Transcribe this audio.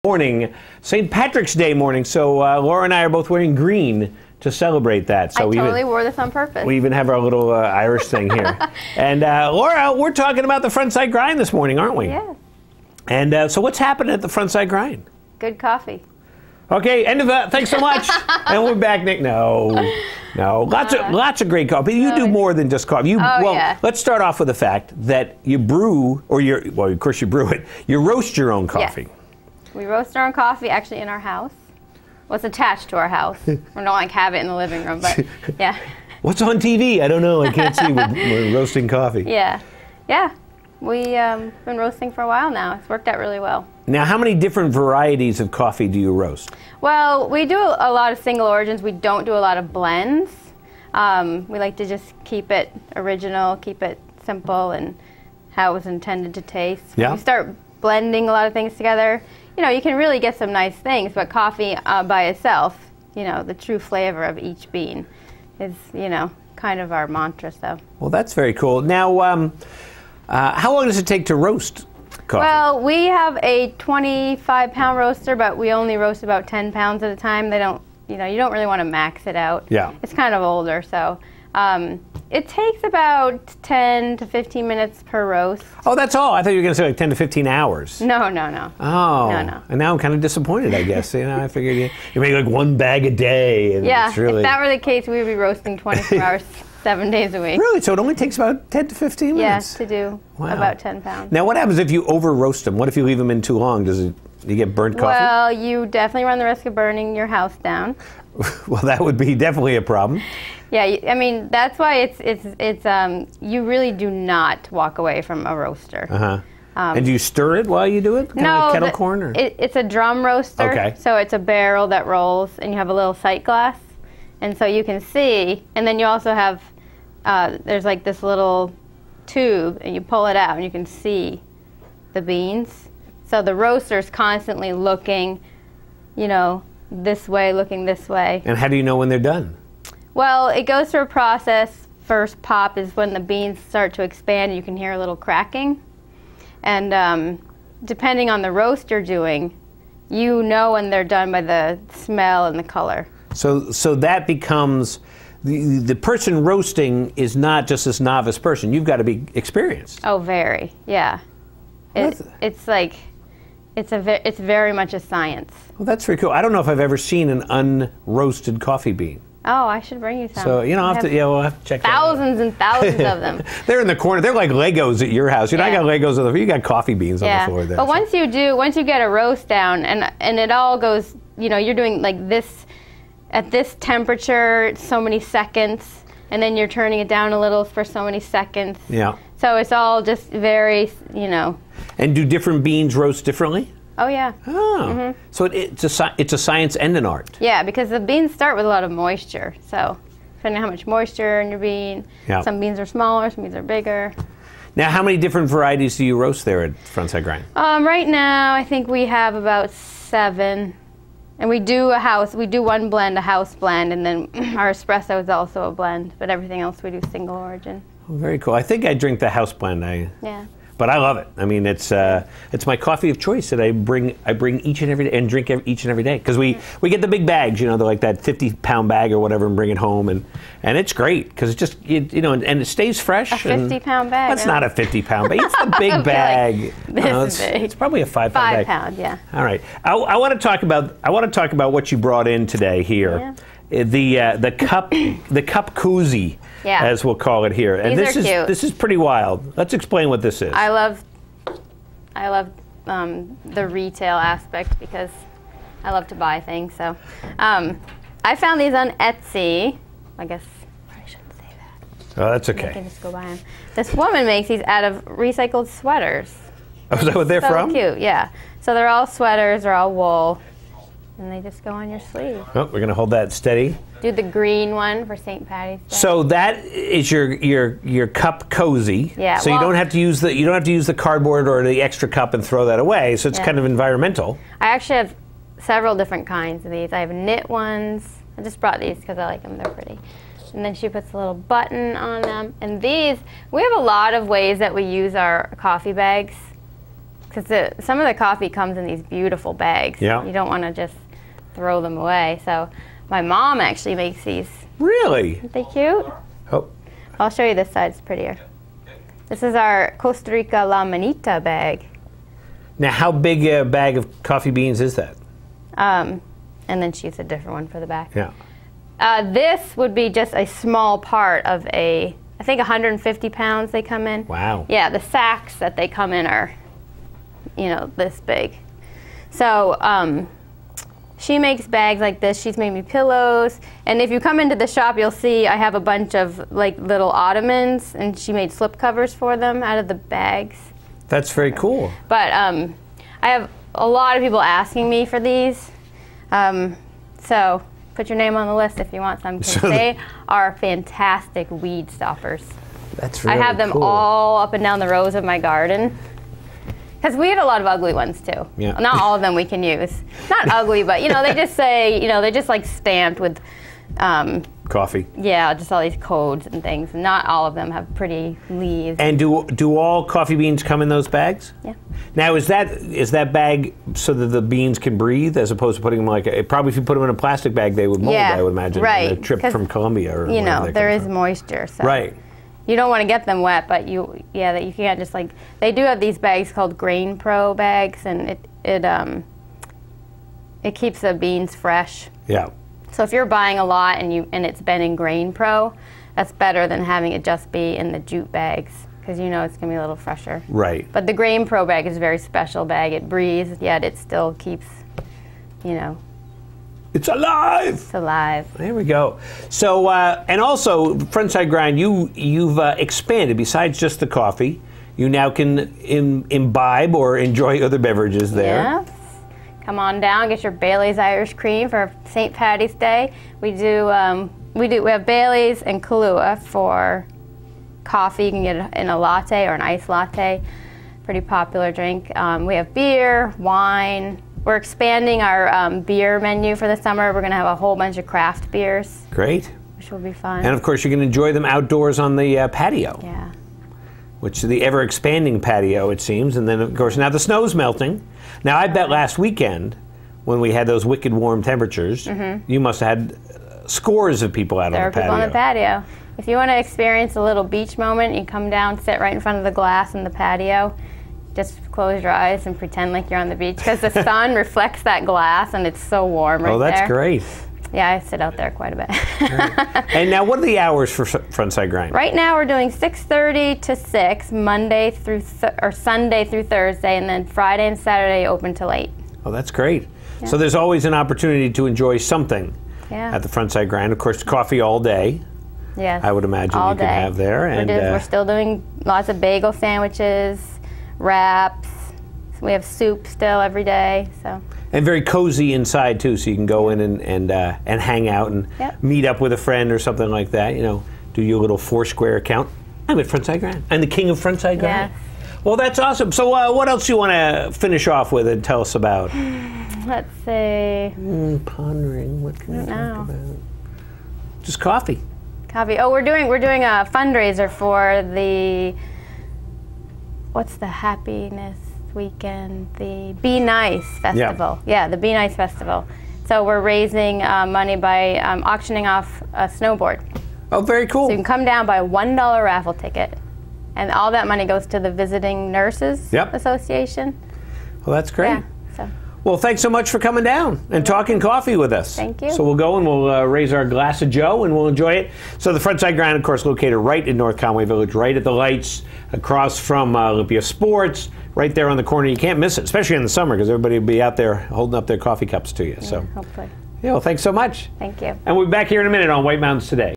Morning, St. Patrick's Day morning. So Laura and I are both wearing green to celebrate that. So I totally wore this on purpose. We even have our little Irish thing here. And Laura, we're talking about the Frontside Grind this morning, aren't we? Yeah. And so what's happening at the Frontside Grind? Good coffee. Okay, end of that. Thanks so much. And we're back, Nick. No. Lots of great coffee. You do more than just coffee. Yeah. Let's start off with the fact that you brew, well, of course you brew it. You roast your own coffee. Yes. We roast our own coffee actually in our house. Well, it's attached to our house. We don't like have it in the living room, but yeah. What's on TV? I don't know. I can't see. We're roasting coffee. Yeah. We've been roasting for a while now. It's worked out really well. Now, how many different varieties of coffee do you roast? Well, we do a lot of single origins. We don't do a lot of blends. We like to just keep it original, keep it simple, and how it was intended to taste. Yeah. When you start blending a lot of things together, you can really get some nice things, but coffee by itself, the true flavor of each bean is, kind of our mantra, so. Well, that's very cool. Now, how long does it take to roast coffee? Well, we have a 25-pound roaster, but we only roast about 10 pounds at a time. They don't, you don't really want to max it out. Yeah. It's kind of older, so it takes about 10 to 15 minutes per roast. Oh, that's all? I thought you were going to say like 10 to 15 hours. No. Oh. No. And now I'm kind of disappointed, I guess. I figured you make like one bag a day. And yeah, it's really... if that were the case, we would be roasting 24 hours, 7 days a week. Really? So it only takes about 10 to 15 minutes? Yes, to do about 10 pounds. Now, what happens if you over-roast them? What if you leave them in too long? Do you get burnt coffee? Well, you definitely run the risk of burning your house down. Well, that would be definitely a problem. Yeah, I mean, that's why it's you really do not walk away from a roaster. Uh-huh. And do you stir it while you do it? Kind of like kettle corn? Or? It's a drum roaster. Okay. So it's a barrel that rolls, and you have a little sight glass. And so you can see, and then you also have, there's like this little tube, and you pull it out, and you can see the beans. So the roaster's constantly looking, this way, looking this way. And how do you know when they're done? Well, it goes through a process. First pop is when the beans start to expand, and you can hear a little cracking. And depending on the roast you're doing, you know when they're done by the smell and the color. So that becomes, the person roasting is not just this novice person. You've got to be experienced. Oh, very, yeah. It's very much a science. Well, that's very cool. I don't know if I've ever seen an unroasted coffee bean. Oh, I should bring you some. So, we'll have to check that out. Thousands and thousands of them. They're in the corner. They're like Legos at your house. I got Legos on the floor. You got coffee beans on the floor there. But once you get a roast down, and it all goes, you're doing like this, at this temperature, so many seconds, and then you're turning it down a little for so many seconds. Yeah. So it's all just very, And do different beans roast differently? Oh, yeah. Oh. Mm-hmm. So it's a science and an art. Yeah, because the beans start with a lot of moisture. So depending on how much moisture in your bean, some beans are smaller, some beans are bigger. Now, how many different varieties do you roast there at Frontside Grind? Right now, I think we have about 7. And we do one blend, a house blend, and then our espresso is also a blend. But everything else we do single origin. Oh, very cool. I think I drink the house blend. Yeah. But I love it. I mean, it's my coffee of choice that I bring each and every day and drink each and every day. Because we get the big bags, they're like that 50-pound bag or whatever, and bring it home, and it's great because it just and it stays fresh. A 50-pound bag. That's not a 50-pound bag. It's a big bag. It's probably a 5-pound bag. 5 pound, yeah. All right. I want to talk about what you brought in today here. Yeah. The Cupkoozie. Yeah. As we'll call it here. And These are cute. This is pretty wild. Let's explain what this is. I love the retail aspect because I love to buy things. So I found these on Etsy. I guess I shouldn't say that. Oh, that's okay. I can just go buy them. This woman makes these out of recycled sweaters. Oh, is that what they're from? So cute, yeah. So they're all sweaters, they're all wool, and they just go on your sleeve. Oh, we're going to hold that steady. Do the green one for St. Patty's Day. So that is your Cupkoozie. Yeah. So you don't have to use the cardboard or the extra cup and throw that away. So it's kind of environmental. I actually have several different kinds of these. I have knit ones. I just brought these because I like them. They're pretty. And then she puts a little button on them. And these, we have a lot of ways that we use our coffee bags. because some of the coffee comes in these beautiful bags. Yeah. You don't want to just throw them away. So my mom actually makes these. Really? Aren't they cute? Oh. I'll show you this side. It's prettier. This is our Costa Rica La Manita bag. Now, how big a bag of coffee beans is that? And then she's a different one for the back. Yeah. This would be just a small part of I think 150 pounds they come in. Wow. Yeah, the sacks that they come in are, this big. So she makes bags like this. She's made me pillows. And if you come into the shop, you'll see I have a bunch of like little ottomans, and she made slip covers for them out of the bags. That's very cool. But I have a lot of people asking me for these. So put your name on the list if you want some, because they are fantastic weed stoppers. That's really cool. I have them all up and down the rows of my garden. Because we have a lot of ugly ones too. Yeah. Not all of them we can use. Not ugly, but they just say, they're just like stamped with coffee. Yeah, just all these codes and things. Not all of them have pretty leaves. And do all coffee beans come in those bags? Yeah. Now, is that bag so that the beans can breathe, as opposed to putting them probably if you put them in a plastic bag, they would mold, I would imagine. Right. On a trip from Colombia or there is moisture. So. Right. You don't want to get them wet, but you can't just they do have these bags called Grain Pro bags, and it keeps the beans fresh. Yeah. So if you're buying a lot and it's been in Grain Pro, that's better than having it just be in the jute bags, because it's going to be a little fresher. Right. But the Grain Pro bag is a very special bag. It breathes, yet it still keeps, It's alive! It's alive. There we go. So, and also, Frontside Grind, you've expanded. Besides just the coffee, you now can imbibe or enjoy other beverages there. Yes. Come on down, get your Bailey's Irish Cream for St. Patty's Day. We have Bailey's and Kahlua for coffee. You can get it in a latte or an iced latte. Pretty popular drink. We have beer, wine. We're expanding our beer menu for the summer. We're going to have a whole bunch of craft beers. Great. Which will be fun. And of course, you can enjoy them outdoors on the patio. Yeah. Which is the ever-expanding patio, it seems. And then, of course, now the snow's melting. Now, I bet last weekend, when we had those wicked warm temperatures, you must have had scores of people out on the patio. There are people on the patio. If you want to experience a little beach moment, you come down, sit right in front of the glass in the patio. Just close your eyes and pretend like you're on the beach, because the sun reflects that glass and it's so warm right there. Oh, that's great. Yeah, I sit out there quite a bit. And now, what are the hours for Frontside Grind? Right now, we're doing 6:30 to 6, Monday through Sunday through Thursday, and then Friday and Saturday open till 8. Oh, that's great. Yeah. So there's always an opportunity to enjoy something at the Frontside Grind. Of course, coffee all day. Yes. I would imagine all you can have there. And we're still doing lots of bagel sandwiches, wraps. We have soup still every day. So. And very cozy inside too, so you can go in and hang out and meet up with a friend or something like that. Do your little Foursquare account. I'm at Frontside Grind. I'm the king of Frontside Grind. Yes. Well, that's awesome. So, what else do you want to finish off with and tell us about? Let's see. Pondering. What can we talk about? Just coffee. Coffee. Oh, we're doing a fundraiser for what's the happiness weekend? The Be Nice Festival. Yeah, the Be Nice Festival. So we're raising money by auctioning off a snowboard. Oh, very cool. So you can come down, buy a $1 raffle ticket, and all that money goes to the Visiting Nurses Association. Well, that's great. Yeah, so. Well, thanks so much for coming down and talking coffee with us. Thank you. So we'll go and we'll raise our glass of Joe and we'll enjoy it. So the Frontside Grind, of course, located right in North Conway Village, right at the lights, across from Olympia Sports, right there on the corner. You can't miss it, especially in the summer, because everybody will be out there holding up their coffee cups to you. Yeah, so hopefully. Yeah, well, thanks so much. Thank you. And we'll be back here in a minute on White Mountains Today.